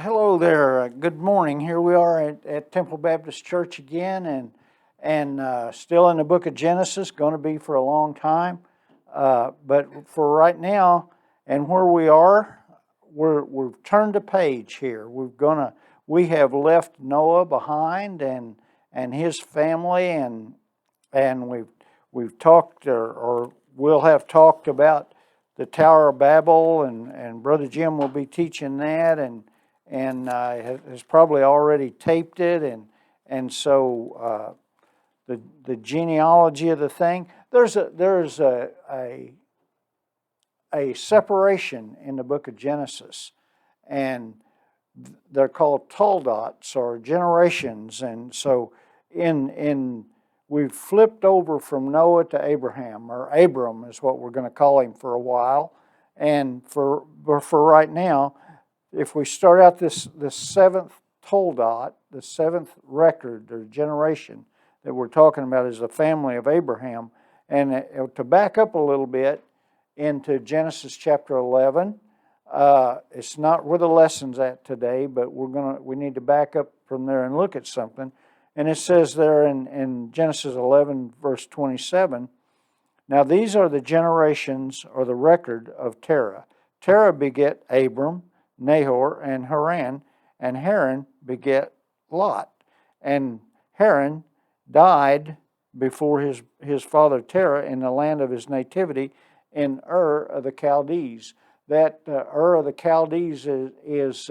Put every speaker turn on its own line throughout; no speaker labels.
Hello there. Good morning. Here we are at Temple Baptist Church again, and still in the book of Genesis. Going to be for a long time, but for right now, and where we are, we've turned a page here. We have left Noah behind and his family, and we've talked or will have talked about the Tower of Babel, and Brother Jim will be teaching that, and has probably already taped it, and so the genealogy of the thing. There's a separation in the book of Genesis, and they're called Toldots or generations, and so in we've flipped over from Noah to Abraham, or Abram is what we're going to call him for a while, and for right now. If we start out this seventh Toldot, the seventh record or generation that we're talking about is the family of Abraham, and to back up a little bit into Genesis chapter 11, it's not where the lesson's at today, but we need to back up from there and look at something. And it says there in Genesis 11 verse 27, now these are the generations or the record of Terah. Terah beget Abram, Nahor, and Haran, and Haran beget Lot. And Haran died before his father Terah in the land of his nativity in Ur of the Chaldees. That Ur of the Chaldees is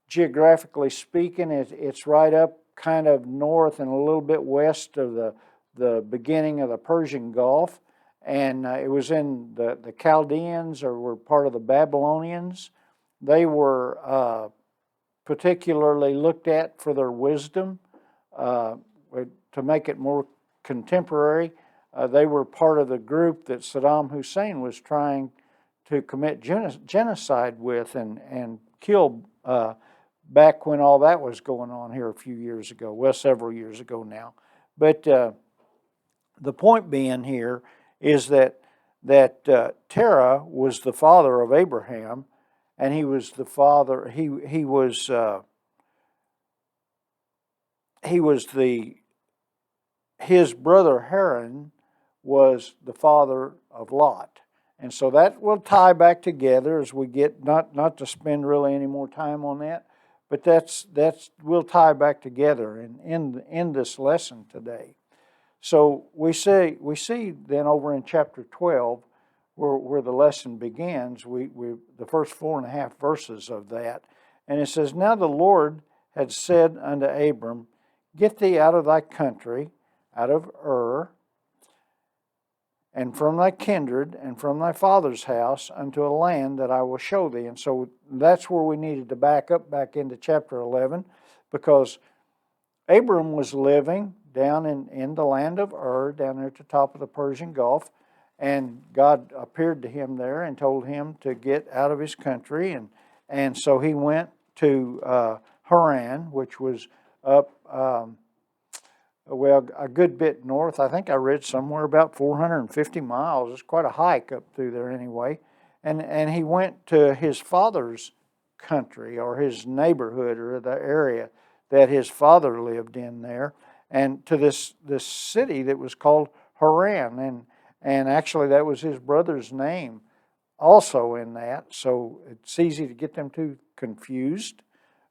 geographically speaking, it's right up kind of north and a little bit west of the beginning of the Persian Gulf. And it was in the Chaldeans, or were part of the Babylonians. They were particularly looked at for their wisdom. To make it more contemporary, they were part of the group that Saddam Hussein was trying to commit genocide with and kill back when all that was going on here a few years ago, well, several years ago now. But the point being here is that Terah was the father of Abraham, and he was the father. His brother Haran was the father of Lot, and so that will tie back together as we get not to spend really any more time on that, but that's will tie back together in this lesson today. So we see then over in chapter 12. Where the lesson begins, the first 4.5 verses of that, and it says, now the Lord had said unto Abram, get thee out of thy country, out of Ur, and from thy kindred, and from thy father's house, unto a land that I will show thee. And so that's where we needed to back up back into chapter 11, because Abram was living down in the land of Ur, down there at the top of the Persian Gulf. And God appeared to him there and told him to get out of his country. And so he went to Haran, which was up, a good bit north. I think I read somewhere about 450 miles. It's quite a hike up through there anyway. And he went to his father's country, or his neighborhood, or the area that his father lived in there, and to this city that was called Haran. And actually, that was his brother's name also in that. So it's easy to get them two confused.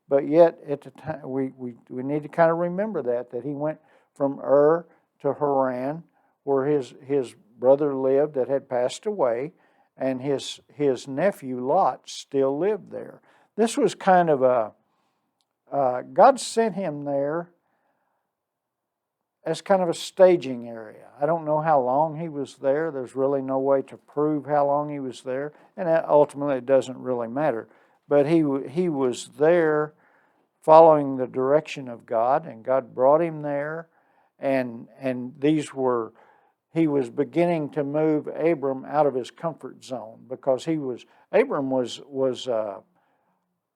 But yet, at the time, we need to kind of remember that he went from Ur to Haran, where his brother lived that had passed away, and his nephew Lot still lived there. This was kind of God sent him there as kind of a staging area. I don't know how long he was there. There's really no way to prove how long he was there, and ultimately it doesn't really matter. But he was there following the direction of God, and God brought him there, and he was beginning to move Abram out of his comfort zone, because Abram was a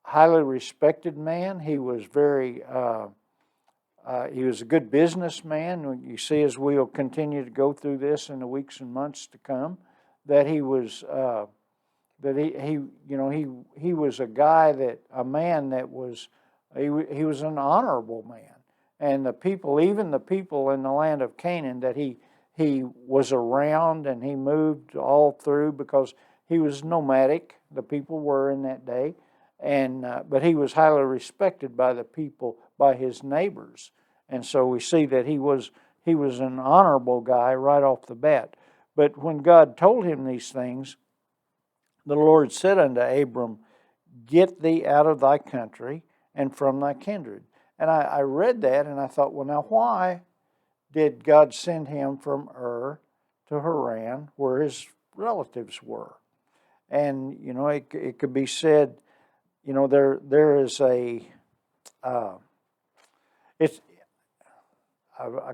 highly respected man. He was he was a good businessman. You see, as we'll continue to go through this in the weeks and months to come, that he was that he was a man that was, he was an honorable man. And even the people in the land of Canaan that he was around, and he moved all through, because he was nomadic, the people were in that day, and but he was highly respected by the people, by his neighbors. And so we see that he was an honorable guy right off the bat. But when God told him these things, the Lord said unto Abram, Get thee out of thy country and from thy kindred. And I read that and I thought, well, now why did God send him from Ur to Haran, where his relatives were? And, it could be said, there is I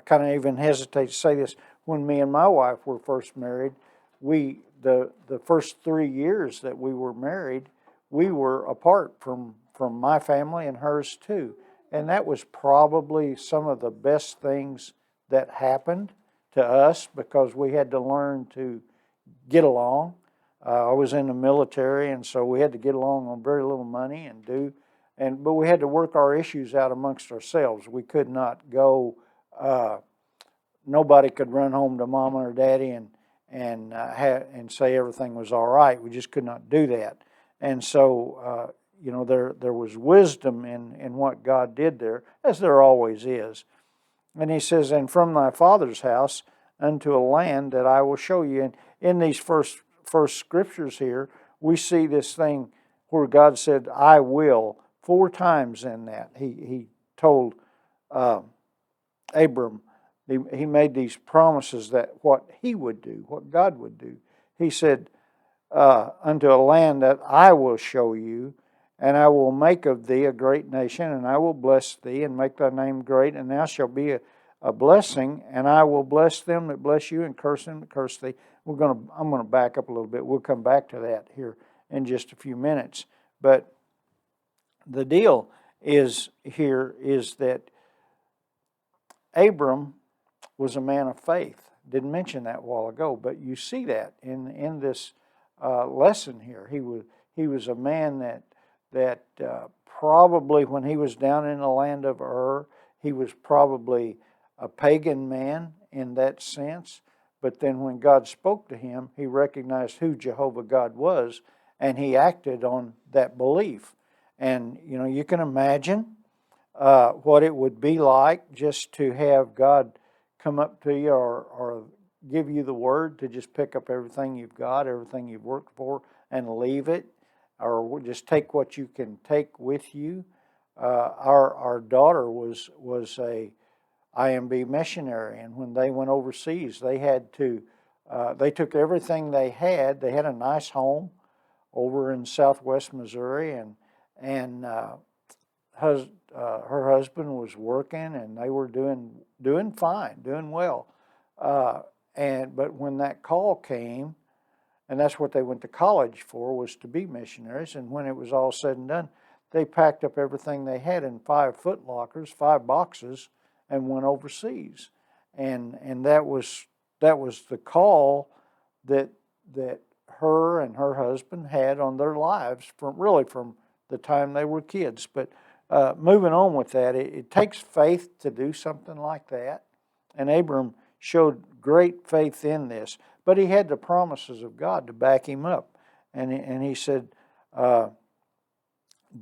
kind of even hesitate to say this. When me and my wife were first married, the first 3 years that we were married, we were apart from my family and hers too. And that was probably some of the best things that happened to us, because we had to learn to get along. I was in the military, and so we had to get along on very little money but we had to work our issues out amongst ourselves. We could not go. Nobody could run home to mama or daddy and say everything was all right. We just could not do that. And so, there was wisdom in what God did there, as there always is. And he says, and from thy father's house unto a land that I will show you. And in these first scriptures here, we see this thing where God said, I will, 4 times in that. He told Abram, he made these promises that what he would do, what God would do. He said, unto a land that I will show you, and I will make of thee a great nation, and I will bless thee, and make thy name great, and thou shalt be a blessing, and I will bless them that bless you, and curse them that curse thee. I'm going to back up a little bit. We'll come back to that here in just a few minutes. But the deal is that Abram was a man of faith. Didn't mention that a while ago, but you see that in this lesson here. He was a man that probably, when he was down in the land of Ur, he was probably a pagan man in that sense. But then when God spoke to him, he recognized who Jehovah God was, and he acted on that belief. And, you can imagine what it would be like just to have God come up to you or give you the word to just pick up everything you've got, everything you've worked for, and leave it, or just take what you can take with you. Our daughter was a IMB missionary, and when they went overseas, they had to they took everything they had. They had a nice home over in southwest Missouri, and her husband was working, and they were doing fine, doing well. But when that call came, and that's what they went to college for, was to be missionaries. And when it was all said and done, they packed up everything they had in 5 foot lockers, 5 boxes, and went overseas. And that was the call that her and her husband had on their lives from the time they were kids. But moving on with that, it takes faith to do something like that. And Abram showed great faith in this. But he had the promises of God to back him up. And he said,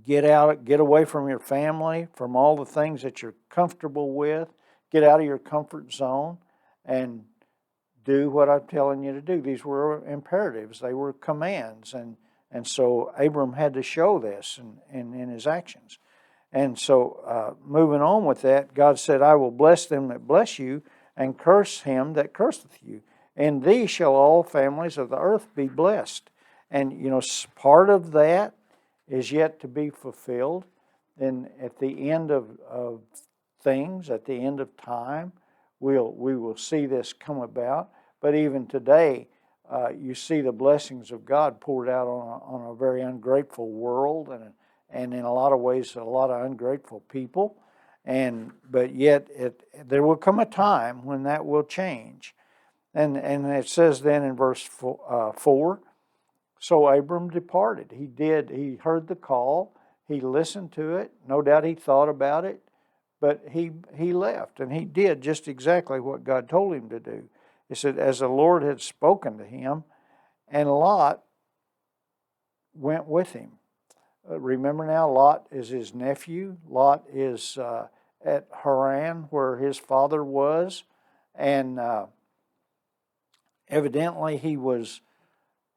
get away from your family, from all the things that you're comfortable with. Get out of your comfort zone and do what I'm telling you to do. These were imperatives. They were commands. And so Abram had to show this in his actions. And so moving on with that, God said, I will bless them that bless you, and curse him that curseth you. In thee shall all families of the earth be blessed. And, part of that is yet to be fulfilled. And at the end of things, at the end of time, we will see this come about. But even today, you see the blessings of God poured out on a very ungrateful world, and in a lot of ways, a lot of ungrateful people. But yet, there will come a time when that will change. And it says then in verse 4, so Abram departed. He heard the call, he listened to it, no doubt he thought about it, but he left, and he did just exactly what God told him to do. He said, as the Lord had spoken to him, and Lot went with him. Remember now, Lot is his nephew. Lot is at Haran, where his father was, and evidently he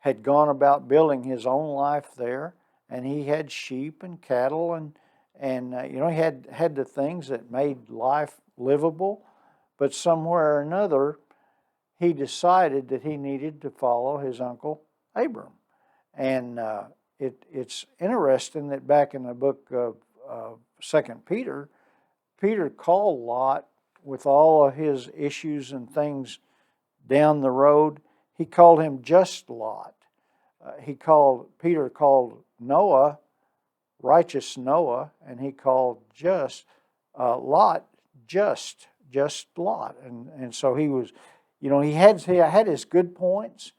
had gone about building his own life there, and he had sheep and cattle, and he had the things that made life livable, but somewhere or another he decided that he needed to follow his uncle Abram. And it's interesting that back in the book of 2 Peter, Peter called Lot with all of his issues and things down the road. He called him just Lot. Peter called Noah righteous Noah, and he called Lot just Lot. And so he was, he had his good points,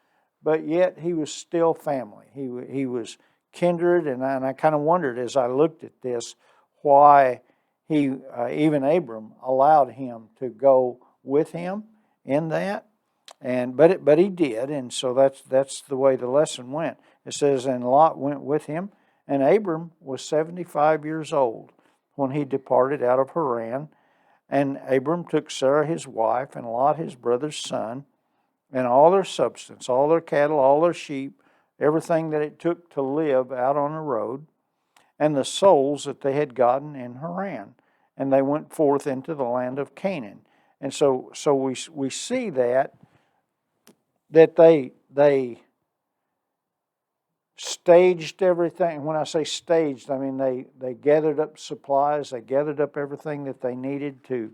but yet he was still family. He was kindred, and I kind of wondered as I looked at this why he, even Abram, allowed him to go with him in that. But he did, and so that's the way the lesson went. It says, and Lot went with him, and Abram was 75 years old when he departed out of Haran. And Abram took Sarah his wife, and Lot his brother's son, and all their substance, all their cattle, all their sheep, everything that it took to live out on the road, and the souls that they had gotten in Haran. And they went forth into the land of Canaan. And so we see that they staged everything. When I say staged, I mean they gathered up supplies, they gathered up everything that they needed to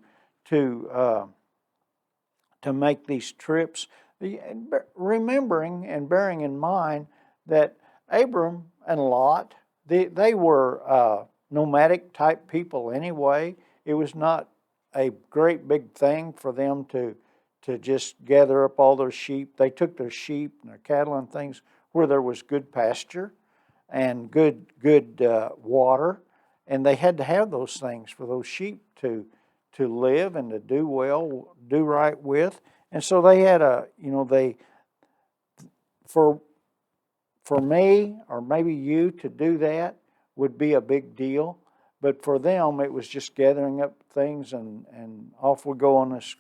make these trips. Remembering and bearing in mind that Abram and Lot, they were nomadic type people anyway. It was not a great big thing for them to just gather up all their sheep. They took their sheep and their cattle and things where there was good pasture and good water, and they had to have those things for those sheep to live and to do well, do right with. And so they had for me or maybe you to do that would be a big deal, but for them it was just gathering up things and off we go on this.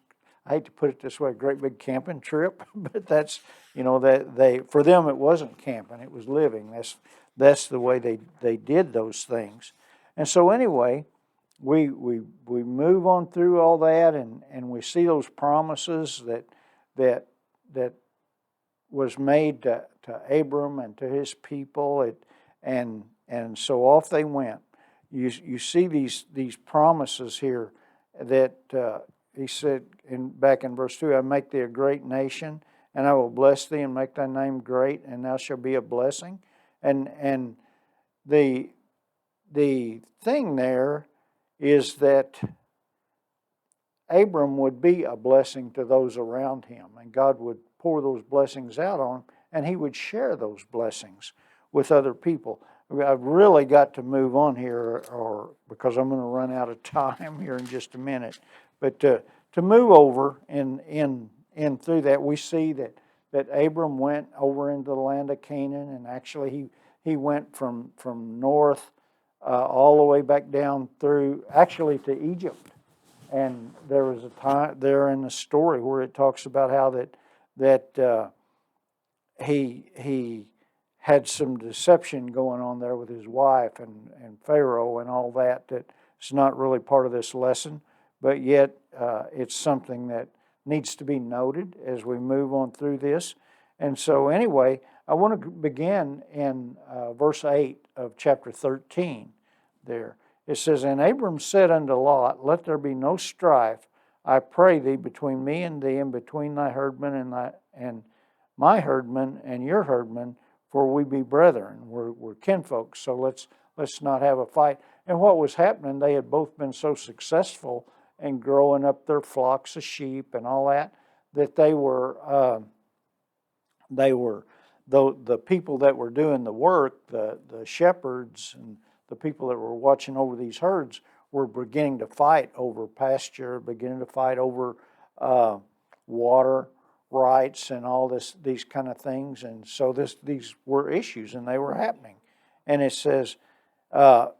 I hate to put it this way, a great big camping trip, but that's, for them it wasn't camping, it was living. That's the way they did those things. And so anyway, we move on through all that, and we see those promises that was made to Abram and to his people, and so off they went. You see these promises here that he said back in verse 2, I make thee a great nation, and I will bless thee and make thy name great, and thou shalt be a blessing. And the thing there is that Abram would be a blessing to those around him, and God would pour those blessings out on him, and he would share those blessings with other people. I've really got to move on here, or because I'm going to run out of time here in just a minute. But to move over in through that, we see that Abram went over into the land of Canaan, and actually he went from north all the way back down through actually to Egypt. And there was a time there in the story where it talks about how that he had some deception going on there with his wife and Pharaoh and all that. That's not really part of this lesson, but yet it's something that needs to be noted as we move on through this. And so anyway, I want to begin in verse 8 of chapter 13 there. It says, and Abram said unto Lot, let there be no strife, I pray thee, between me and thee, and between thy herdmen and my herdmen and your herdmen, for we be brethren, we're kinfolks, so let's not have a fight. And what was happening, they had both been so successful in growing up their flocks of sheep and all that, that they were the people that were doing the work, the shepherds and the people that were watching over these herds, were beginning to fight over pasture, beginning to fight over water rights and all these kind of things. And so these were issues, and they were happening. And it says, and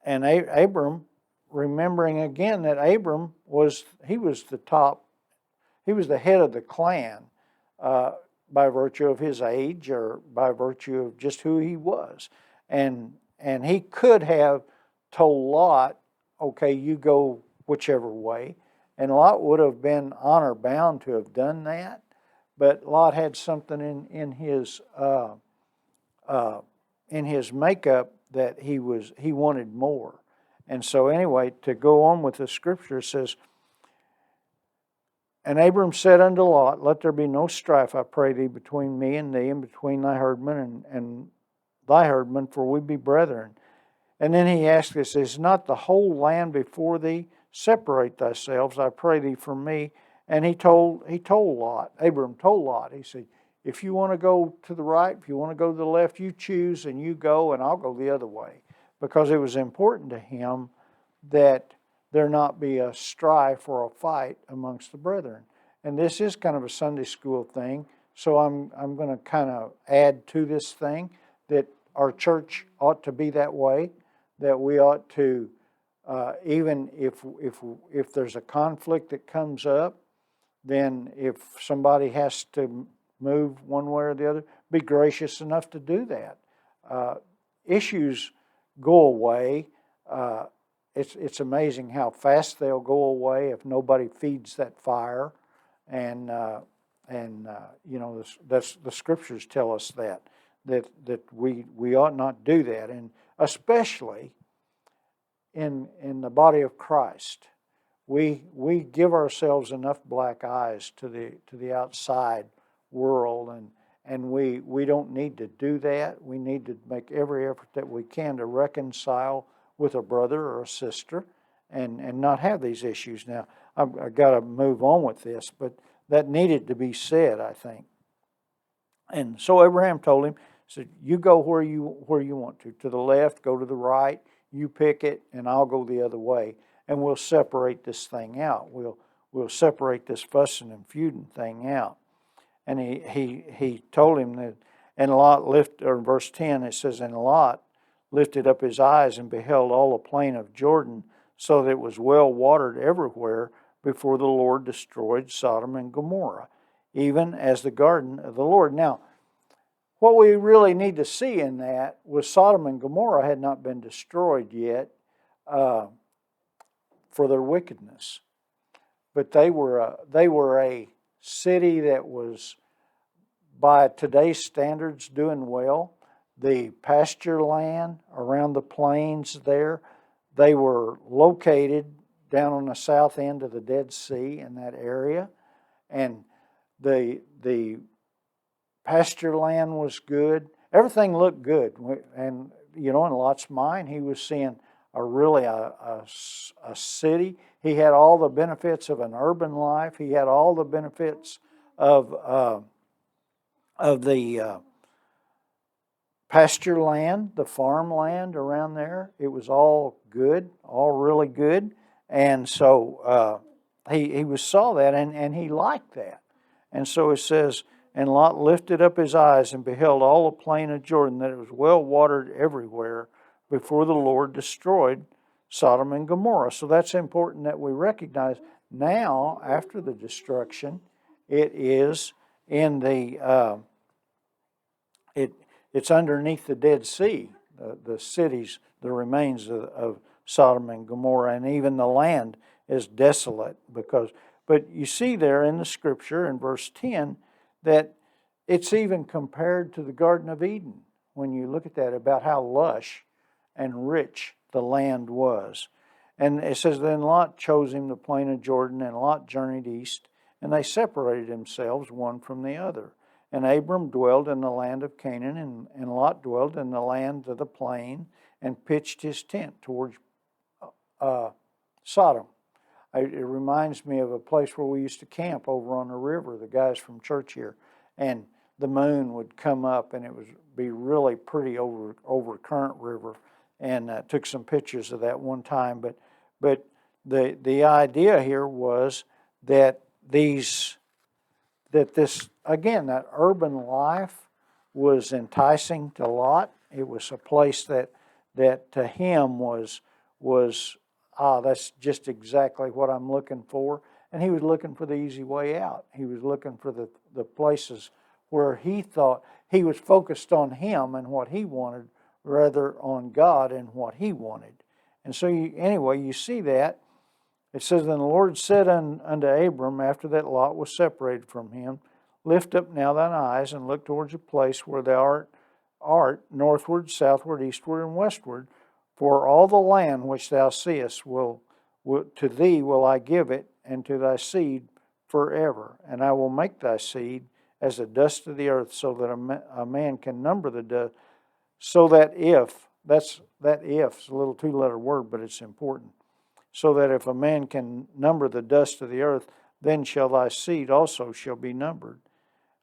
Abram, remembering again that Abram was the top, he was the head of the clan by virtue of his age or by virtue of just who he was. And he could have told Lot, okay, you go whichever way. And Lot would have been honor bound to have done that. But Lot had something in his makeup that he wanted more. And so anyway, to go on with the scripture, it says, and Abram said unto Lot, let there be no strife, I pray thee, between me and thee, and between thy herdmen and thy herdmen, for we be brethren. And then he asked us, is not the whole land before thee? Separate thyselves, I pray thee, from me. And he told Lot, Abram told Lot, he said, if you want to go to the right, if you want to go to the left, you choose and you go, and I'll go the other way. Because it was important to him that there not be a strife or a fight amongst the brethren. And this is kind of a Sunday school thing, so I'm going to kind of add to this thing that our church ought to be that way, that we ought to, even if there's a conflict that comes up, then if somebody has to move one way or the other, be gracious enough to do that. Issues go away. It's amazing how fast they'll go away if nobody feeds that fire, and you know, that's the scriptures tell us that we ought not do that, and especially in the body of Christ, we give ourselves enough black eyes to the outside world, and we don't need to do that. We need to make every effort that we can to reconcile with a brother or a sister and not have these issues. Now, I've got to move on with this, but that needed to be said, I think. And so Abraham told him, said, you go where you want to the left, go to the right, you pick it, and I'll go the other way, and we'll separate this thing out. We'll separate this fussing and feuding thing out. And he told him that, and Lot or verse 10, it says, and Lot lifted up his eyes and beheld all the plain of Jordan, so that it was well watered everywhere before the Lord destroyed Sodom and Gomorrah, even as the garden of the Lord. Now, what we really need to see in that was Sodom and Gomorrah had not been destroyed yet for their wickedness, but they were a city that was, by today's standards, doing well. The pasture land around the plains there, they were located down on the south end of the Dead Sea in that area, and the pasture land was good. Everything looked good, and you know, in Lot's mind, he was seeing a city. He had all the benefits of an urban life. He had all the benefits of the pasture land, the farmland around there. It was all good, all really good. And so he saw that, and he liked that. And so it says, and Lot lifted up his eyes and beheld all the plain of Jordan, that it was well watered everywhere before the Lord destroyed Sodom and Gomorrah. So that's important that we recognize now, after the destruction, it is in the it's underneath the Dead Sea, the cities, the remains of Sodom and Gomorrah, and even the land is desolate. But you see there in the scripture in verse 10 that it's even compared to the Garden of Eden when you look at that, about how lush and rich the land was. And it says, then Lot chose him the plain of Jordan, and Lot journeyed east, and they separated themselves one from the other. And Abram dwelled in the land of Canaan, and Lot dwelled in the land of the plain, and pitched his tent towards Sodom. It reminds me of a place where we used to camp over on the river, the guys from church here. And the moon would come up, and it would be really pretty over Current River, and took some pictures of that one time. But the idea here was that this again, that urban life was enticing to Lot. It was a place that to him was that's just exactly what I'm looking for. And he was looking for the easy way out. He was looking for the places where he thought he was focused on him and what he wanted, rather on God and what he wanted. And so anyway, you see that. It says, "Then the Lord said unto Abram, after that Lot was separated from him, Lift up now thine eyes, and look towards the place where thou art, northward, southward, eastward, and westward. For all the land which thou seest to thee will I give it, and to thy seed forever. And I will make thy seed as the dust of the earth, so that a man can number the dust. So that that if's a little two-letter word, but it's important. So that if a man can number the dust of the earth, then shall thy seed also shall be numbered.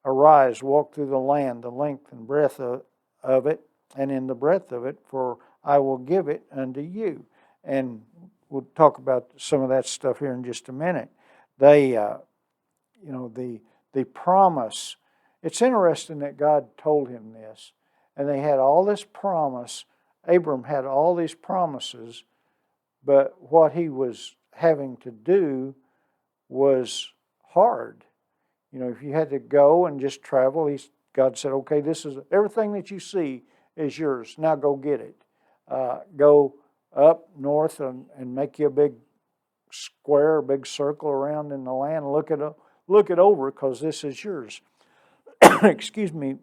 Arise, walk through the land, the length and breadth of it, and in the breadth of it, for I will give it unto you." And we'll talk about some of that stuff here in just a minute. The promise. It's interesting that God told him this, and they had all this promise. Abram had all these promises, but what he was having to do was hard. If you had to go and just travel, God said, "Okay, this is everything that you see is yours. Now go get it. Go up north and make you a big square, a big circle around in the land. Look it over, because this is yours." Excuse me.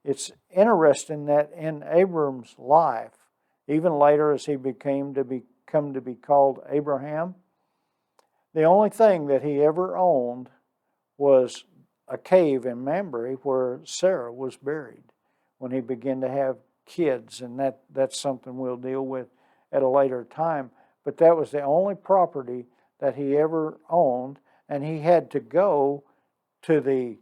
It's interesting that in Abram's life, even later as he come to be called Abraham, the only thing that he ever owned was a cave in Mamre where Sarah was buried when he began to have kids, and that's something we'll deal with at a later time. But that was the only property that he ever owned, and he had to go to the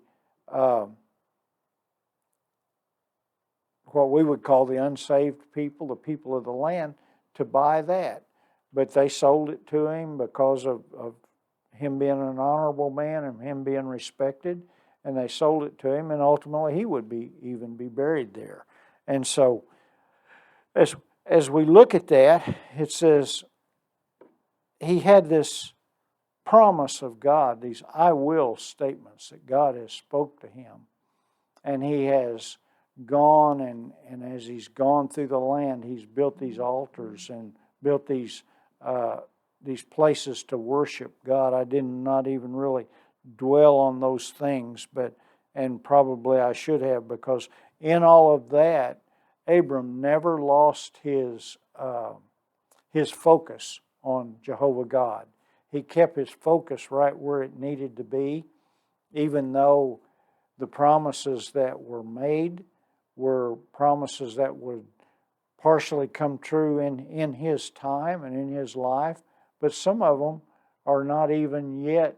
what we would call the unsaved people, the people of the land, to buy that. But they sold it to him because of him being an honorable man and him being respected, and they sold it to him, and ultimately he would even be buried there. And so, as we look at that, it says he had this promise of God, these "I will" statements that God has spoke to him, and he has gone and as he's gone through the land, he's built these altars and built these places to worship God. I did not even really dwell on those things, and probably I should have, because in all of that, Abram never lost his focus on Jehovah God. He kept his focus right where it needed to be, even though the promises that were made were promises that would partially come true in his time and in his life, but some of them are not even yet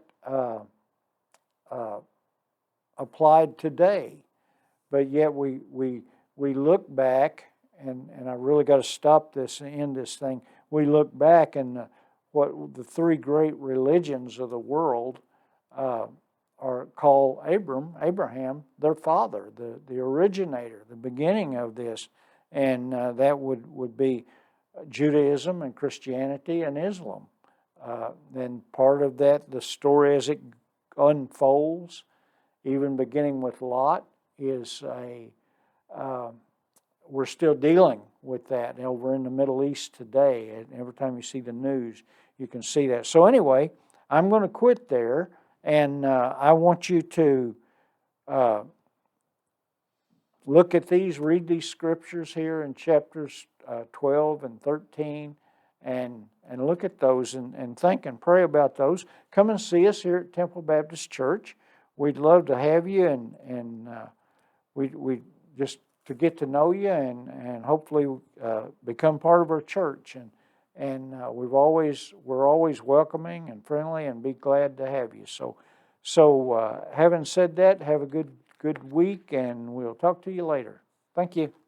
applied today. But yet we look back, and I really got to stop this and end this thing. We look back, and what the three great religions of the world are called Abraham, their father, the originator, the beginning of this, and that would be Judaism and Christianity and Islam. Then part of that, the story as it unfolds, even beginning with Lot, is we're still dealing with that over in the Middle East today. And every time you see the news, you can see that. So anyway, I'm going to quit there, and I want you to look at these, read these scriptures here in chapters 12 and 13, and look at those and think and pray about those. Come and see us here at Temple Baptist Church. We'd love to have you, and we just to get to know you and hopefully become part of our church. And we're always welcoming and friendly, and be glad to have you. So having said that, have a good good week, and we'll talk to you later. Thank you.